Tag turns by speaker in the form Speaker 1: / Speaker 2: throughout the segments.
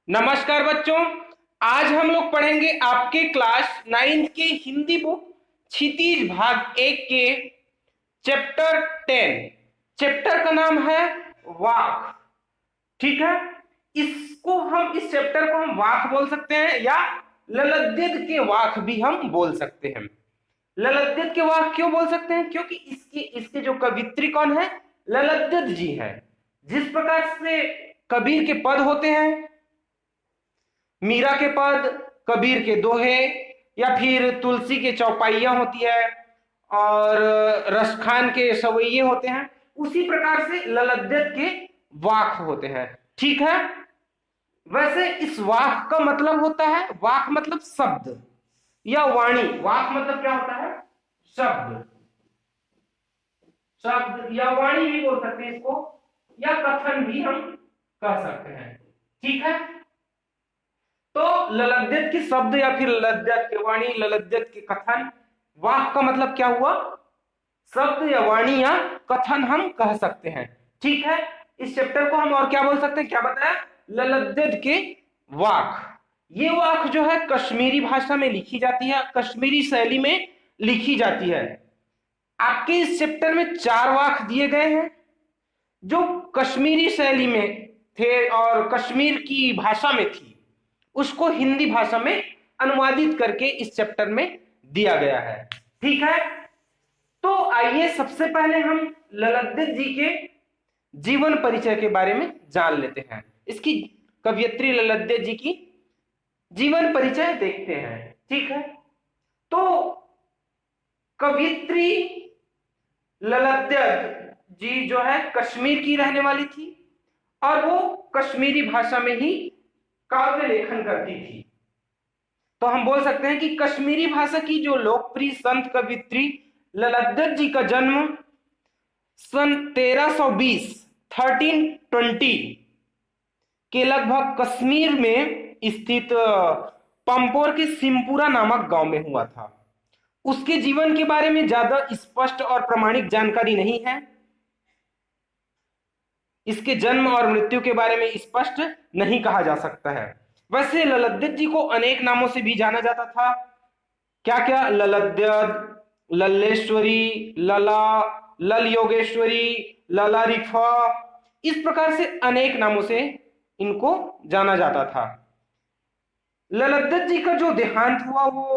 Speaker 1: नमस्कार बच्चों। आज हम लोग पढ़ेंगे आपके क्लास 9th के हिंदी बुक क्षितिज भाग 1 के चैप्टर 10। चैप्टर का नाम है वाक। ठीक है, इस चैप्टर को हम वाक बोल सकते हैं या ललद्युत के वाक भी हम बोल सकते हैं। ललद्युत के वाक क्यों बोल सकते हैं? क्योंकि इसके इसके जो कवित्री कौन है? ललद्युत जी हैं। जिस प्रकार से कबीर के पद होते हैं, मीरा के पद, कबीर के दोहे, या फिर तुलसी के चौपाइयां होती है और रसखान के सवैये होते हैं, उसी प्रकार से ललद्युत के वाक होते हैं। ठीक है, वैसे इस वाक का मतलब होता है, वाक मतलब शब्द या वाणी। वाक मतलब क्या होता है? शब्द। शब्द या वाणी भी बोल सकते हैं इसको, या कथन भी हम कह सकते हैं। ठीक है, तो ललद्युत के शब्द या फिर ललद्युत के वाणी, ललद्युत के कथन। वाक का मतलब क्या हुआ? शब्द या वाणी या कथन हम कह सकते हैं। ठीक है, इस चैप्टर को हम और क्या बोल सकते हैं? क्या बताया? ललद्युत के वाक। ये वाक जो है कश्मीरी भाषा में लिखी जाती है, कश्मीरी शैली में लिखी जाती है। आपके इस चैप्टर में 4 वाक दिए गए हैं जो कश्मीरी शैली में थे और कश्मीर की भाषा में थी, उसको हिंदी भाषा में अनुवादित करके इस चैप्टर में दिया गया है। ठीक है, तो आइए सबसे पहले हम ललद्युत जी के जीवन परिचय के बारे में जान लेते हैं। इसकी कवयित्री ललद्युत जी की जीवन परिचय देखते हैं। ठीक है, तो कवयित्री ललद्युत जी जो है कश्मीर की रहने वाली थी और वो कश्मीरी भाषा में ही काव्य लेखन करती थी। तो हम बोल सकते हैं कि कश्मीरी भाषा की जो लोकप्रिय संत कवित्री ललद्युत जी का जन्म सन 1320 के लगभग कश्मीर में स्थित पंपोर के सिमपुरा नामक गांव में हुआ था। उसके जीवन के बारे में ज्यादा स्पष्ट और प्रमाणिक जानकारी नहीं है। इसके जन्म और मृत्यु के बारे में स्पष्ट नहीं कहा जा सकता है। वैसे ललद्युत जी को अनेक नामों से भी जाना जाता था। क्या क्या? ललद्युत, लल्लेश्वरी, लला, लल योगेश्वरी, लला रिफा, इस प्रकार से अनेक नामों से इनको जाना जाता था। ललद्युत जी का जो देहांत हुआ वो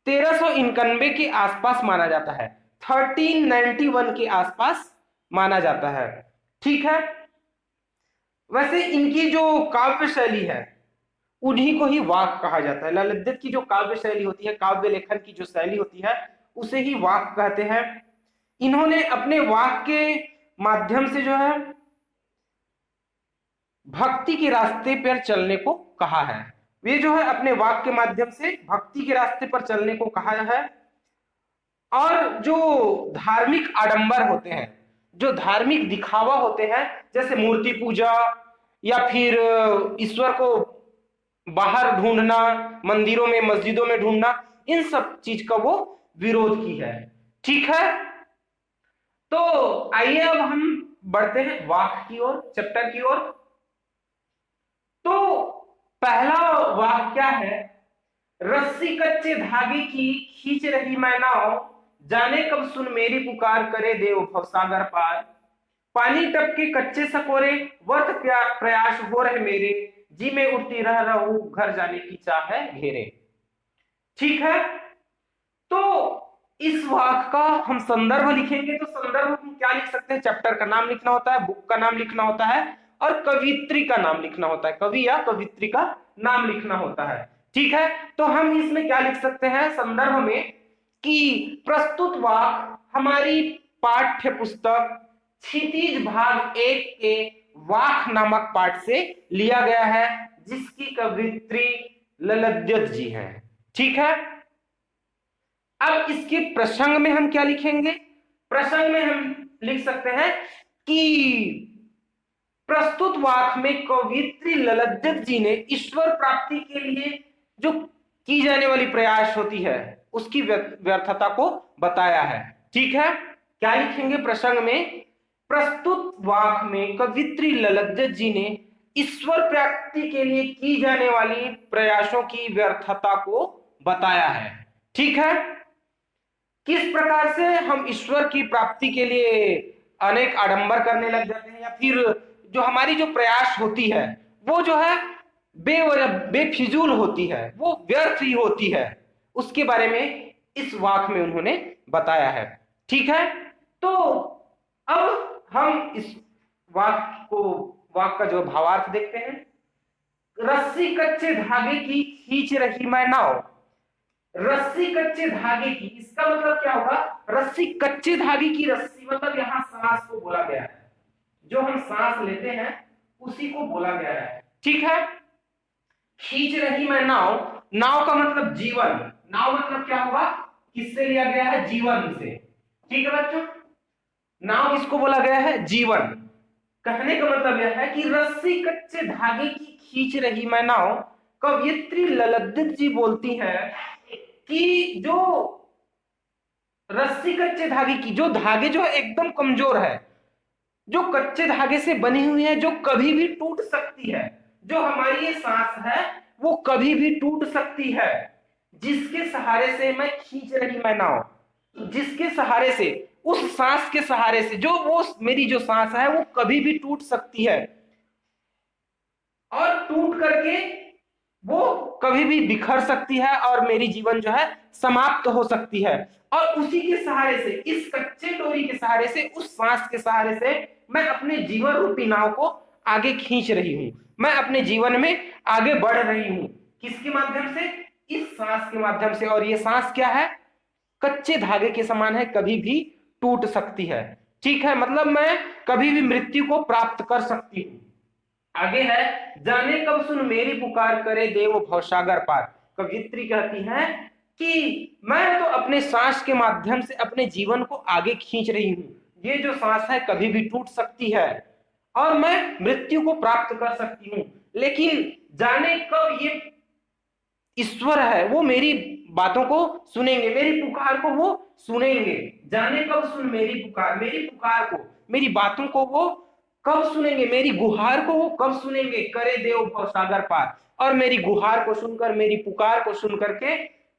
Speaker 1: 1391 के आसपास माना जाता है, 1391 के आसपास माना जाता है। ठीक है, वैसे इनकी जो काव्य शैली है उन्हीं को ही वाक कहा जाता है। ललद्युत की जो काव्य शैली होती है, काव्य लेखन की जो शैली होती है, उसे ही वाक कहते हैं। इन्होंने अपने वाक के माध्यम से जो है भक्ति के रास्ते पर चलने को कहा है। वे जो है अपने वाक के माध्यम से भक्ति के रास्ते पर चलने को कहा है। और जो धार्मिक आडंबर होते हैं, जो धार्मिक दिखावा होते हैं, जैसे मूर्ति पूजा या फिर ईश्वर को बाहर ढूंढना, मंदिरों में मस्जिदों में ढूंढना, इन सब चीज का वो विरोध की है। ठीक है, तो आइए अब हम बढ़ते हैं वाक की ओर, चैप्टर की ओर। तो पहला वाक क्या है? रस्सी कच्चे धागे की खींच रही मैं नाव, जाने कब सुन मेरी पुकार, करे देव भवसागर पार। पानी टपके कच्चे सकोरे, वर्त प्रयास हो रहे मेरे, जी में उठती रह रहूं घर जाने की चाह है घेरे। ठीक है, तो इस वाक का हम संदर्भ लिखेंगे तो संदर्भ हम क्या लिख सकते हैं? चैप्टर का नाम लिखना होता है, बुक का नाम लिखना होता है और कवित्री का नाम लिखना होता है, कवि या कवित्री का नाम लिखना होता है। ठीक है, तो हम इसमें क्या लिख सकते हैं संदर्भ में कि प्रस्तुत वाक हमारी पाठ्य पुस्तक क्षितिज भाग 1 के वाक नामक पाठ से लिया गया है, जिसकी कवित्री ललद्युत जी हैं। ठीक है, अब इसके प्रसंग में हम क्या लिखेंगे? प्रसंग में हम लिख सकते हैं कि प्रस्तुत वाक में कवित्री ललद्युत जी ने ईश्वर प्राप्ति के लिए जो की जाने वाली प्रयास होती है उसकी व्यर्थता को बताया है। ठीक है, क्या लिखेंगे प्रसंग में? प्रस्तुत वाक में कवित्री ललद्युत जी ने ईश्वर प्राप्ति के लिए की जाने वाली प्रयासों की व्यर्थता को बताया है। ठीक है, किस प्रकार से हम ईश्वर की प्राप्ति के लिए अनेक आडंबर करने लग जाते हैं, या फिर जो हमारी जो प्रयास होती है वो जो है बेवजह बेफिजूल होती है, वो व्यर्थ ही होती है, उसके बारे में इस वाक्य में उन्होंने बताया है। ठीक है, तो अब हम इस वाक्य का जो भावार्थ देखते हैं। रस्सी कच्चे धागे की खींच रही मैं नाव। रस्सी कच्चे धागे की, इसका मतलब क्या होगा? रस्सी कच्चे धागे की रस्सी, मतलब यहां सांस को बोला गया है, जो हम सांस लेते हैं उसी को बोला गया है। ठीक है, खींच रही मैं नाव, नाव का मतलब जीवन, नाव मतलब क्या होगा? किससे लिया गया है? जीवन से। ठीक है बच्चों, नाव किसको बोला गया है? जीवन। कहने का मतलब यह है कि रस्सी कच्चे धागे की खींच रही मैं नाव। कवयित्री ललित जी बोलती हैं कि जो रस्सी कच्चे धागे की, जो धागे जो है एकदम कमजोर है, जो कच्चे धागे से बनी हुई है, जो कभी भी टूट सकती है, जो हमारी ये सांस है वो कभी भी टूट सकती है, जिसके सहारे से मैं खींच रही मैं नाव, जिसके सहारे से, उस सांस के सहारे से, जो वो मेरी जो सांस है वो कभी भी टूट सकती है और टूट करके वो कभी भी बिखर सकती है और मेरी जीवन जो है समाप्त हो सकती है। और उसी के सहारे से, इस कच्चे डोरी के सहारे से, उस सांस के सहारे से मैं अपने जीवन रूपी नाव को आगे खींच रही हूं, मैं अपने जीवन में आगे बढ़ रही हूं। किसके माध्यम से? इस सांस के माध्यम से। और ये सांस क्या है? कच्चे धागे के समान है, कभी भी टूट सकती है। ठीक है, मतलब मैं कभी भी मृत्यु को प्राप्त कर सकती हूँ। आगे है, जाने कब सुन मेरी पुकार करे देव भवसागर पार। कवियत्री कहती है कि मैं तो अपने सांस के माध्यम से अपने जीवन को आगे खींच रही हूं, ये जो सांस है कभी भी टूट सकती है और मैं मृत्यु को प्राप्त कर सकती हूँ, लेकिन जाने कब ये ईश्वर है वो मेरी बातों को सुनेंगे, मेरी पुकार को वो सुनेंगे। जाने कब सुन मेरी पुकार, मेरी पुकार को, मेरी बातों को वो कब सुनेंगे, मेरी गुहार को वो कब सुनेंगे। करे देव भवसागर पार, और मेरी गुहार को सुनकर, मेरी पुकार को सुन करके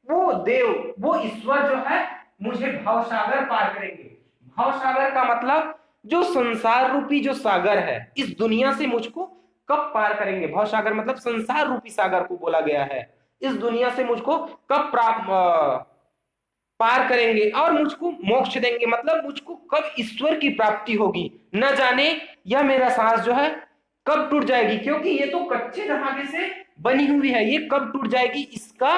Speaker 1: वो देव, वो ईश्वर जो है मुझे भवसागर पार करेंगे। भवसागर का मतलब जो संसार रूपी जो सागर है, इस दुनिया से मुझको कब पार करेंगे। भवसागर मतलब संसार रूपी सागर को बोला गया है। इस दुनिया से मुझको कब पार करेंगे और मुझको मोक्ष देंगे, मतलब मुझको कब ईश्वर की प्राप्ति होगी। न जाने यह मेरा सांस जो है कब टूट जाएगी, क्योंकि ये तो कच्चे धागे से बनी हुई है, ये कब टूट जाएगी इसका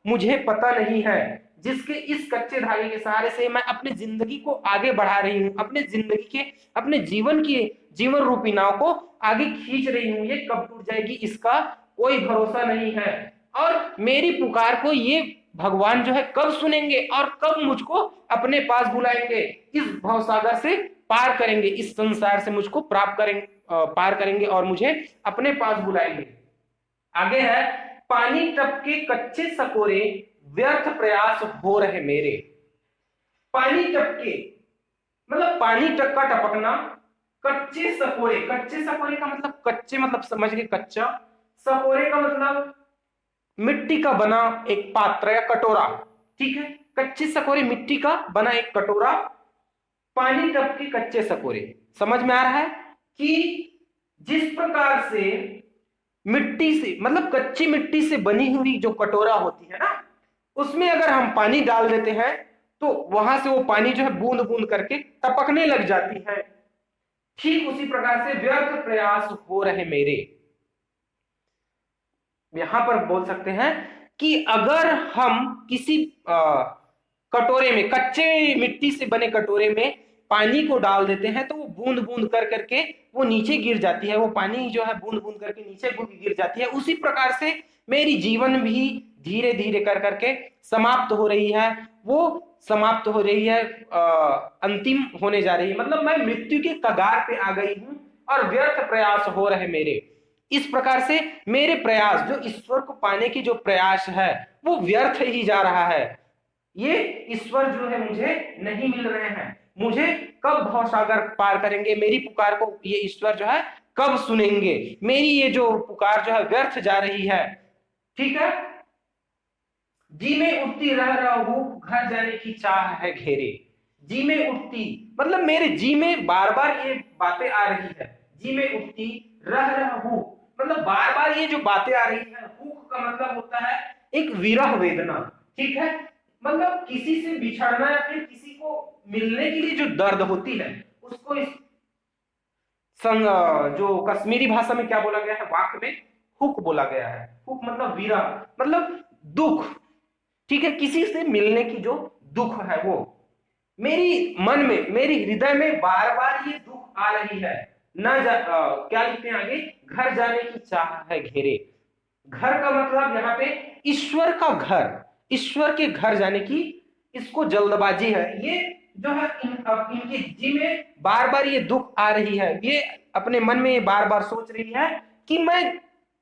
Speaker 1: मुझे पता नहीं है। जिसके इस कच्चे धागे के सहारे से मैं अपनी जिंदगी को आगे बढ़ा रही हूँ, अपने जिंदगी के, अपने जीवन की, जीवन रूपी नाव को आगे खींच रही हूँ, ये कब टूट जाएगी इसका कोई भरोसा नहीं है। और मेरी पुकार को ये भगवान जो है कब सुनेंगे और कब मुझको अपने पास बुलाएंगे, इस भवसागर से पार करेंगे, इस संसार से मुझको प्राप्त करेंगे, पार करेंगे और मुझे अपने पास बुलाएंगे। आगे है, पानी टपके कच्चे सकोरे व्यर्थ प्रयास हो रहे मेरे। पानी टपके मतलब पानी टपका टपकना, कच्चे सकोरे, कच्चे सकोरे का मतलब कच्चे मतलब समझ गए कच्चा, सकोरे का मतलब मिट्टी का बना एक पात्र या कटोरा। ठीक है, कच्चे सकोरे मिट्टी का बना एक कटोरा, पानी टपके कच्चे सकोरे। समझ में आ रहा है कि जिस प्रकार से मिट्टी से मतलब कच्ची मिट्टी से बनी हुई जो कटोरा होती है ना, उसमें अगर हम पानी डाल देते हैं तो वहां से वो पानी जो है बूंद बूंद करके टपकने लग जाती है। ठीक उसी प्रकार से व्यर्थ प्रयास हो रहे मेरे। यहां पर बोल सकते हैं कि अगर हम किसी कटोरे में, कच्चे मिट्टी से बने कटोरे में पानी को डाल देते हैं तो वो बूंद बूंद कर करके वो नीचे गिर जाती है, वो पानी जो है बूंद बूंद करके नीचे गिर जाती है। उसी प्रकार से मेरी जीवन भी धीरे धीरे कर करके समाप्त हो रही है, वो समाप्त हो रही है, अंतिम होने जा रही है, मतलब मैं मृत्यु के कगार पे आ गई हूं और व्यर्थ प्रयास हो रहे मेरे। इस प्रकार से मेरे प्रयास, जो ईश्वर को पाने की जो प्रयास है वो व्यर्थ ही जा रहा है। ये ईश्वर जो है मुझे नहीं मिल रहे हैं, मुझे कब भवसागर पार करेंगे, मेरी पुकार को ये ईश्वर जो है कब सुनेंगे? मेरी ये जो पुकार जो है व्यर्थ जा रही है। ठीक है। जी में उठती रह हूँ, घर जाने की चाह है घेरे। जी में उठती मतलब मेरे जी में बार बार ये बातें आ रही है। जी में उठती रह हूँ मतलब बार बार ये जो बातें आ रही है। हुक का मतलब होता है एक विरह वेदना। ठीक है। मतलब किसी से बिछड़ना या फिर किसी को मिलने के लिए जो दर्द होती है उसको इस संग जो कश्मीरी भाषा में क्या बोला गया है, वाक्य में हुक बोला गया है। हुक मतलब विरह, मतलब दुख। ठीक है। किसी से मिलने की जो दुख है वो मेरी मन में, मेरी हृदय में बार बार ये दुख आ रही है। क्या लिखते हैं आगे, घर जाने की चाह है घेरे। घर का मतलब यहाँ पे ईश्वर का घर, ईश्वर के घर जाने की इसको जल्दबाजी है। ये जो है इनके जी में बार बार ये दुख आ रही है। ये अपने मन में ये बार बार सोच रही है कि मैं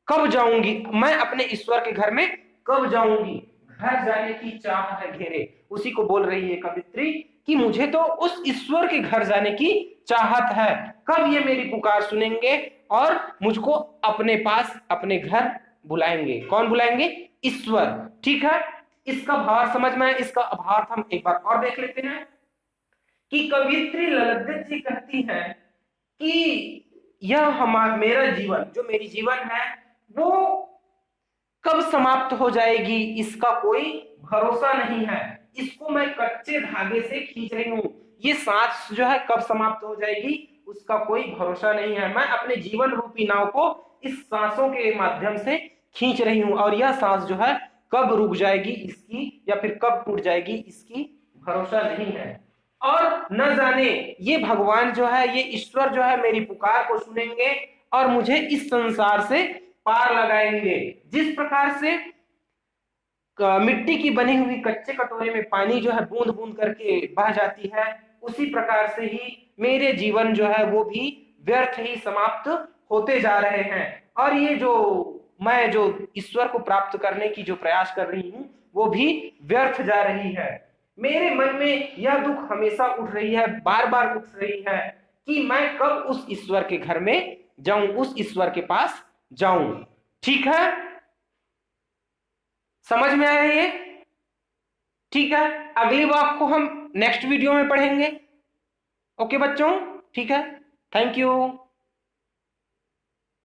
Speaker 1: कब जाऊंगी, मैं अपने ईश्वर के घर में कब जाऊंगी। घर जाने की चाह है घेरे। उसी को बोल रही है कवित्री कि मुझे तो उस ईश्वर के घर जाने की चाहत है। कब ये मेरी पुकार सुनेंगे और मुझको अपने पास, अपने घर बुलाएंगे। कौन बुलाएंगे? ईश्वर। ठीक है। इसका भाव समझ में आया? इसका भावार्थ हम एक बार और देख लेते हैं कि कवित्री ललित जी कहती है कि यह हमारा, मेरा जीवन, जो मेरी जीवन है वो कब समाप्त हो जाएगी इसका कोई भरोसा नहीं है। इसको मैं कच्चे धागे से खींच रही हूँ। ये सांस जो है कब समाप्त हो जाएगी उसका कोई भरोसा नहीं है। मैं अपने जीवन रूपी नाव को इस सांसों के माध्यम से खींच रही हूँ और यह सांस जो है कब रुक जाएगी इसकी या फिर कब टूट जाएगी इसकी भरोसा नहीं है। और न जाने ये भगवान जो है, ये ईश्वर जो है मेरी पुकार को सुनेंगे और मुझे इस संसार से पार लगाएंगे। जिस प्रकार से मिट्टी की बनी हुई कच्चे कटोरे में पानी जो है बूंद बूंद करके बह जाती है, उसी प्रकार से ही मेरे जीवन जो है वो भी व्यर्थ ही समाप्त होते जा रहे हैं। और ये जो मैं जो ईश्वर को प्राप्त करने की जो प्रयास कर रही हूँ वो भी व्यर्थ जा रही है। मेरे मन में यह दुख हमेशा उठ रही है, बार बार उठ रही है कि मैं कब उस ईश्वर के घर में जाऊं, उस ईश्वर के पास जाऊं। ठीक है। समझ में आया ये? ठीक है। अगली वाक को हम नेक्स्ट वीडियो में पढ़ेंगे। ओके बच्चों, ठीक है। Thank you.